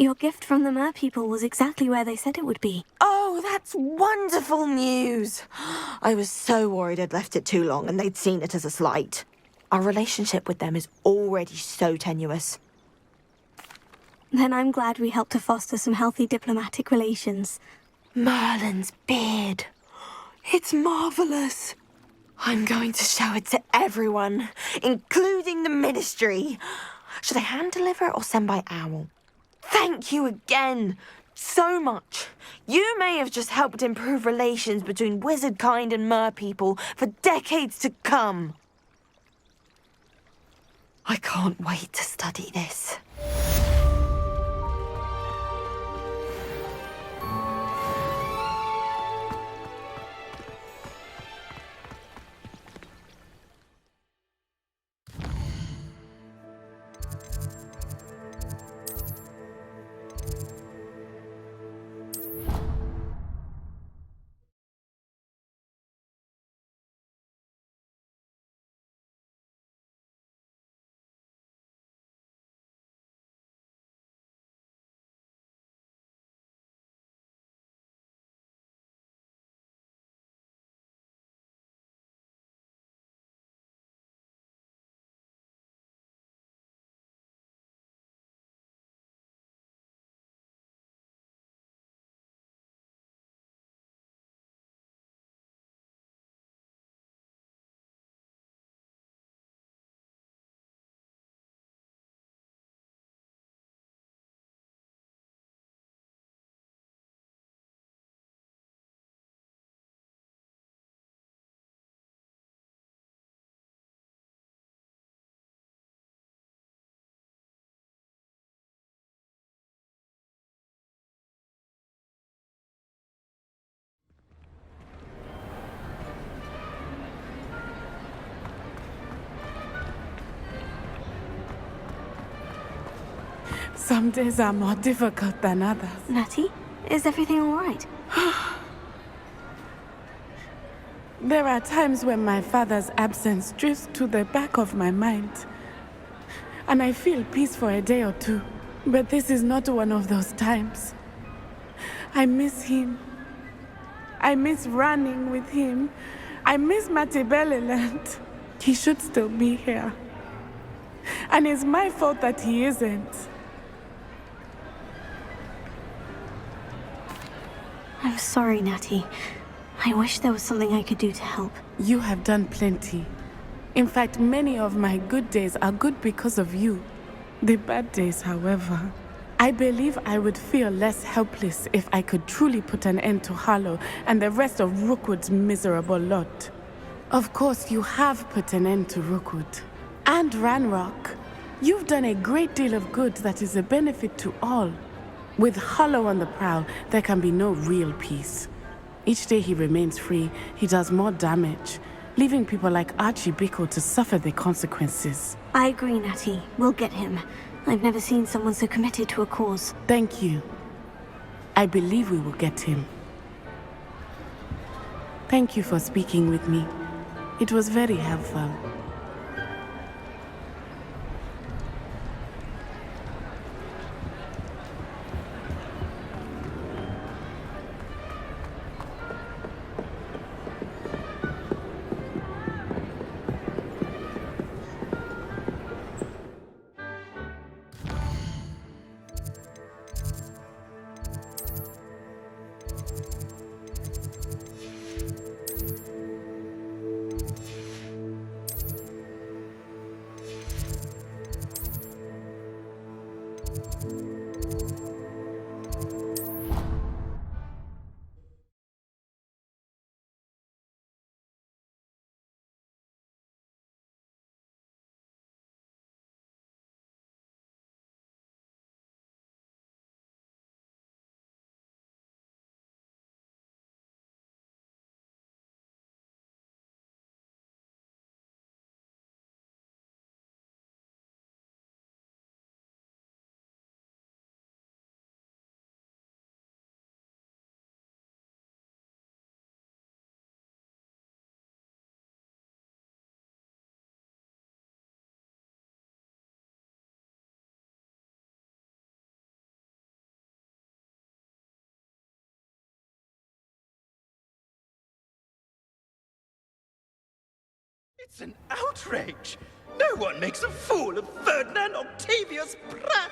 Your gift from the Mer people was exactly where they said it would be. Oh, that's wonderful news! I was so worried I'd left it too long and they'd seen it as a slight. Our relationship with them is already so tenuous. Then I'm glad we helped to foster some healthy diplomatic relations. Merlin's beard. It's marvelous. I'm going to show it to everyone, including the Ministry. Should I hand deliver or send by owl? Thank you again, so much. You may have just helped improve relations between wizard kind and mer people for decades to come. I can't wait to study this. Some days are more difficult than others. Natty, is everything all right? There are times when my father's absence drifts to the back of my mind, and I feel peace for a day or two. But this is not one of those times. I miss him. I miss running with him. I miss Matibeleland. He should still be here. And it's my fault that he isn't. I'm sorry, Natty. I wish there was something I could do to help. You have done plenty. In fact, many of my good days are good because of you. The bad days, however, I believe I would feel less helpless if I could truly put an end to Harlow and the rest of Rookwood's miserable lot. Of course, you have put an end to Rookwood. And Ranrock. You've done a great deal of good that is a benefit to all. With Harlow on the prowl, there can be no real peace. Each day he remains free, he does more damage, leaving people like Archie Bickle to suffer the consequences. I agree, Natty. We'll get him. I've never seen someone so committed to a cause. Thank you. I believe we will get him. Thank you for speaking with me. It was very helpful. It's an outrage! No one makes a fool of Ferdinand Octavius Pratt!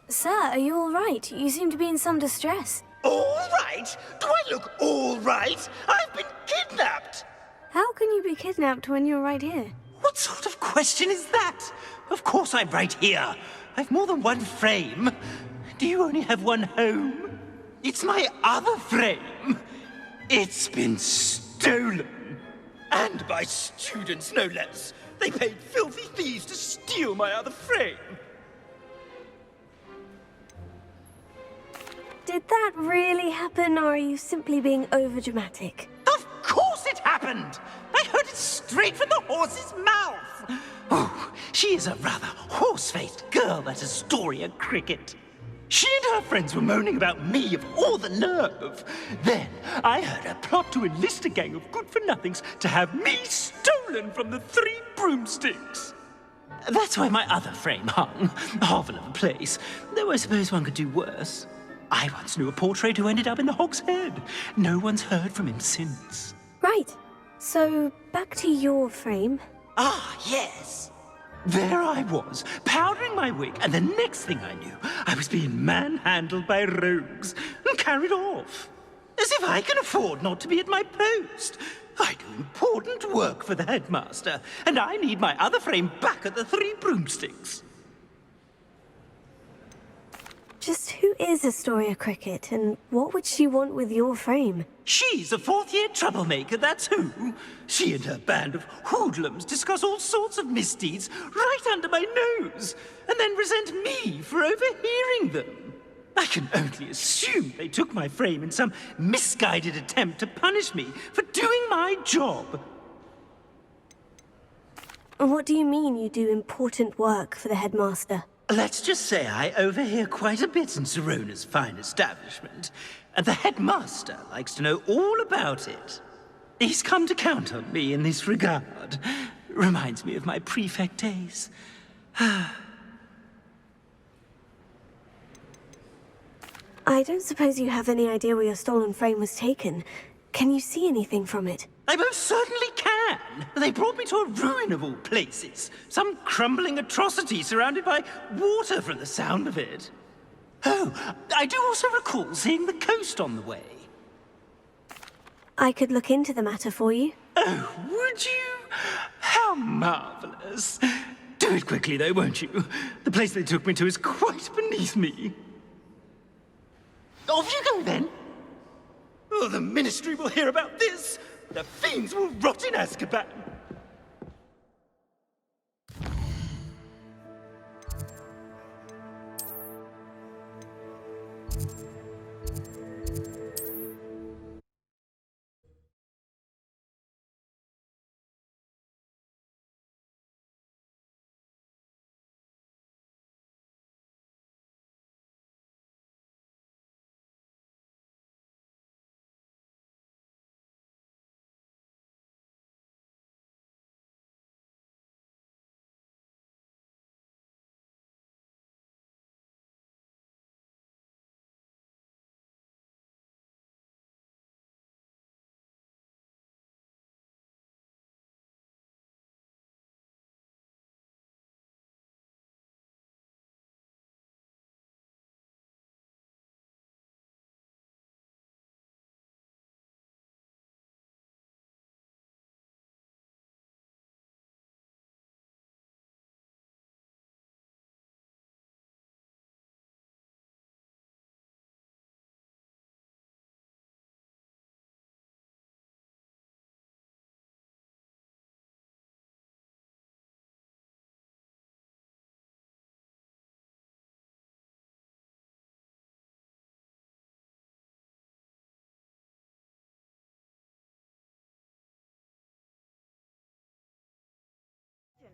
Sir, are you all right? You seem to be in some distress. All right? Do I look all right? I've been kidnapped! How can you be kidnapped when you're right here? What sort of question is that? Of course I'm right here. I've more than one frame. Do you only have one home? It's my other frame. It's been stolen. And by students, no less. They paid filthy thieves to steal my other frame. Did that really happen, or are you simply being overdramatic? Of course it happened! I heard it straight from the horse's mouth! Oh, she is a rather horse-faced girl, that Astoria Cricket. She and her friends were moaning about me of all the nerve. Then I heard her plot to enlist a gang of good-for-nothings to have me stolen from the Three Broomsticks. That's where my other frame hung. Hovel of a place, though I suppose one could do worse. I once knew a portrait who ended up in the Hog's Head. No one's heard from him since. Right. So, back to your frame. Ah, yes. There I was, powdering my wig, and the next thing I knew, I was being manhandled by rogues and carried off. As if I can afford not to be at my post. I do important work for the headmaster, and I need my other frame back at the Three Broomsticks. Just who is Astoria Cricket, and what would she want with your frame? She's a fourth-year troublemaker, that's who. She and her band of hoodlums discuss all sorts of misdeeds right under my nose, and then resent me for overhearing them. I can only assume they took my frame in some misguided attempt to punish me for doing my job. What do you mean you do important work for the headmaster? Let's just say I overhear quite a bit in Serona's fine establishment, and the headmaster likes to know all about it. He's come to count on me in this regard. Reminds me of my prefect days. I don't suppose you have any idea where your stolen frame was taken. Can you see anything from it? I most certainly can. They brought me to a ruin of all places. Some crumbling atrocity surrounded by water from the sound of it. Oh, I do also recall seeing the coast on the way. I could look into the matter for you. Oh, would you? How marvelous. Do it quickly, though, won't you? The place they took me to is quite beneath me. Off you go, then. Oh, the Ministry will hear about this. The fiends will rot in Azkaban.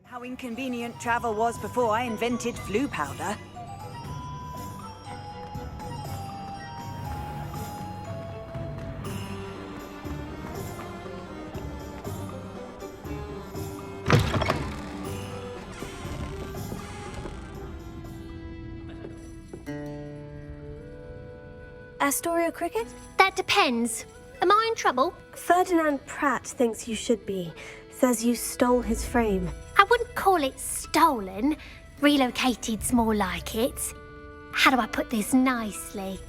How inconvenient travel was before I invented flu powder. Astoria Cricket? That depends. Am I in trouble? Ferdinand Pratt thinks you should be. Says you stole his frame. I wouldn't call it stolen. Relocated's more like it. How do I put this nicely?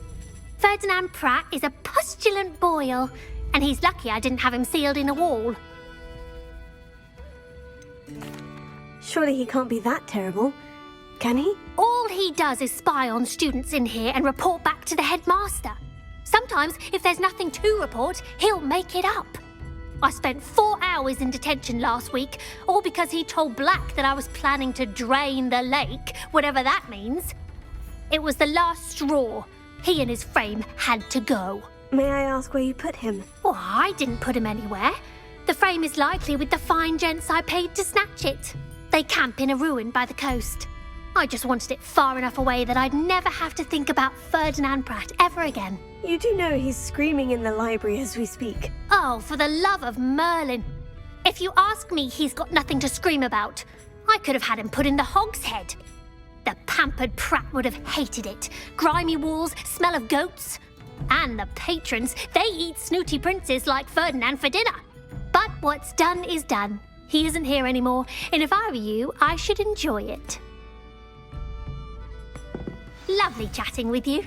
Ferdinand Pratt is a postulant boil, and he's lucky I didn't have him sealed in a wall. Surely he can't be that terrible, can he? All he does is spy on students in here and report back to the headmaster. Sometimes, if there's nothing to report, he'll make it up. I spent 4 hours in detention last week, all because he told Black that I was planning to drain the lake, whatever that means. It was the last straw. He and his frame had to go. May I ask where you put him? Well, I didn't put him anywhere. The frame is likely with the fine gents I paid to snatch it. They camp in a ruin by the coast. I just wanted it far enough away that I'd never have to think about Ferdinand Pratt ever again. You do know he's screaming in the library as we speak. Oh, for the love of Merlin. If you ask me, he's got nothing to scream about. I could have had him put in the hogshead. The pampered Pratt would have hated it. Grimy walls, smell of goats. And the patrons, they eat snooty princes like Ferdinand for dinner. But what's done is done. He isn't here anymore, and if I were you, I should enjoy it. Lovely chatting with you.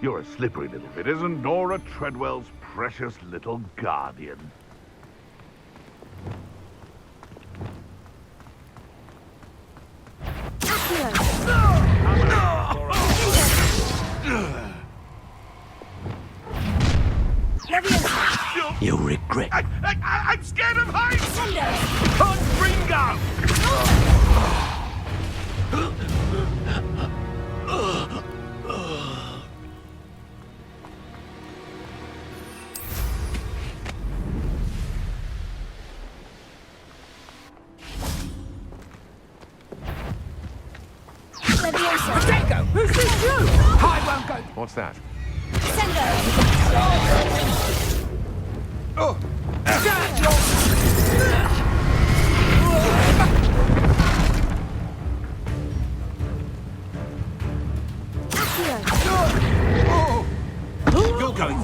You're a slippery little bit, isn't Nora Treadwell's precious little guardian? You'll regret. I'm scared of heights! Ringo! What's that? You're going.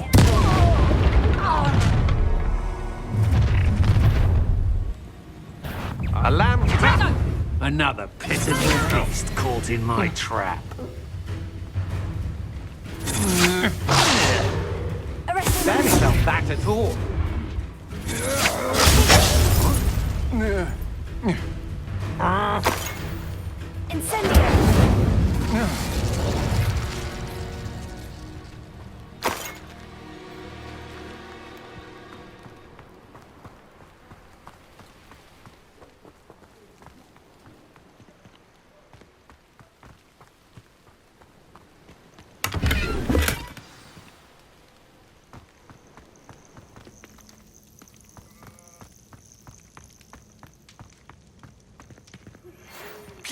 A lamb trap! Another pitiful beast caught in my trap. That is not that at all.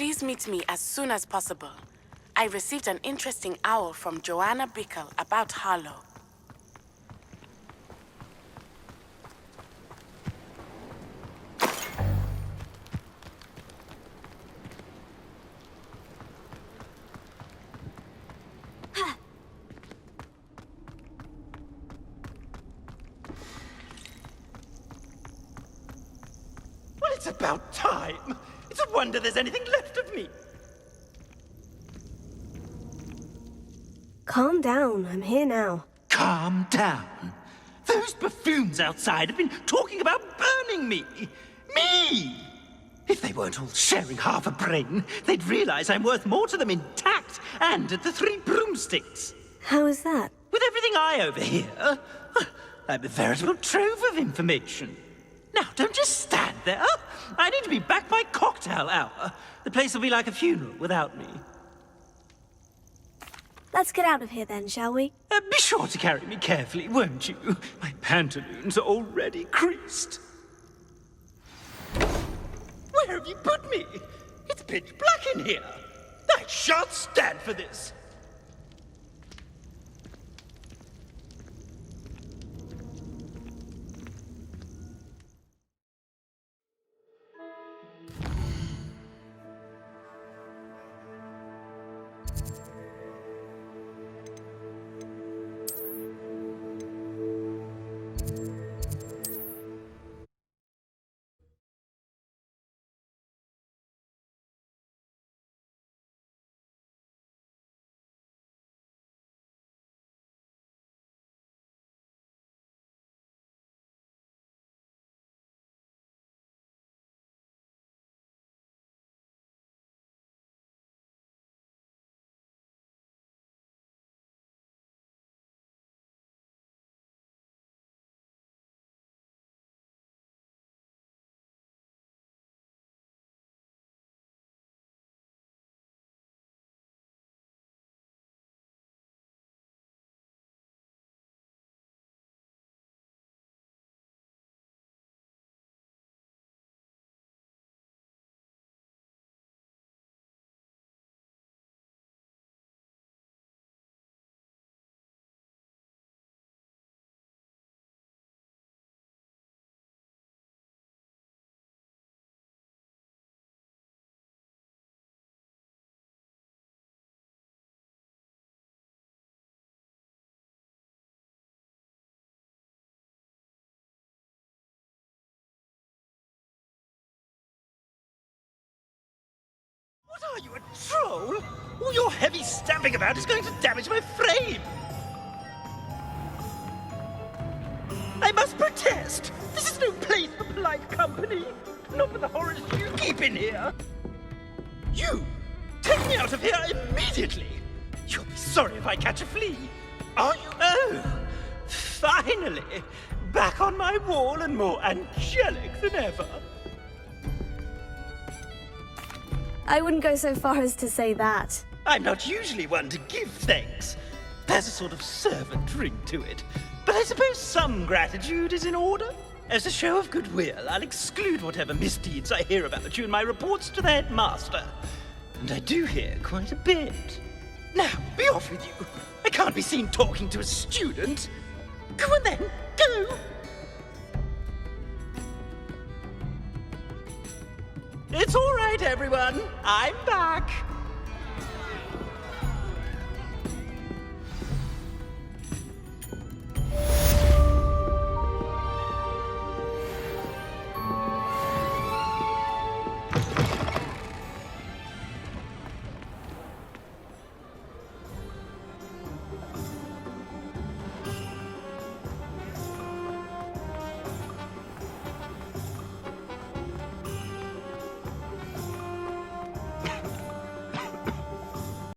Please meet me as soon as possible. I received an interesting owl from Joanna Bickle about Harlow. Well, it's about time. It's a wonder there's anything left of me. Calm down, I'm here now. Calm down. Those buffoons outside have been talking about burning me. Me! If they weren't all sharing half a brain, they'd realize I'm worth more to them intact and at the Three Broomsticks. How is that? With everything I overhear, I'm a veritable trove of information. Now, don't just stand there. I need to be back by cocktail hour. The place will be like a funeral without me. Let's get out of here then, shall we? Be sure to carry me carefully, won't you? My pantaloons are already creased. Where have you put me? It's pitch black in here. I shan't stand for this. What are you, a troll? All your heavy stamping about is going to damage my frame. I must protest. This is no place for polite company. Not with the horrors you keep in here. You! Take me out of here immediately! You'll be sorry if I catch a flea. Are you? Oh! Finally! Back on my wall and more angelic than ever. I wouldn't go so far as to say that. I'm not usually one to give thanks. There's a sort of servant ring to it. But I suppose some gratitude is in order. As a show of goodwill, I'll exclude whatever misdeeds I hear about you in my reports to the headmaster. And I do hear quite a bit. Now, be off with you. I can't be seen talking to a student. Go on then, go! It's all right, everyone. I'm back.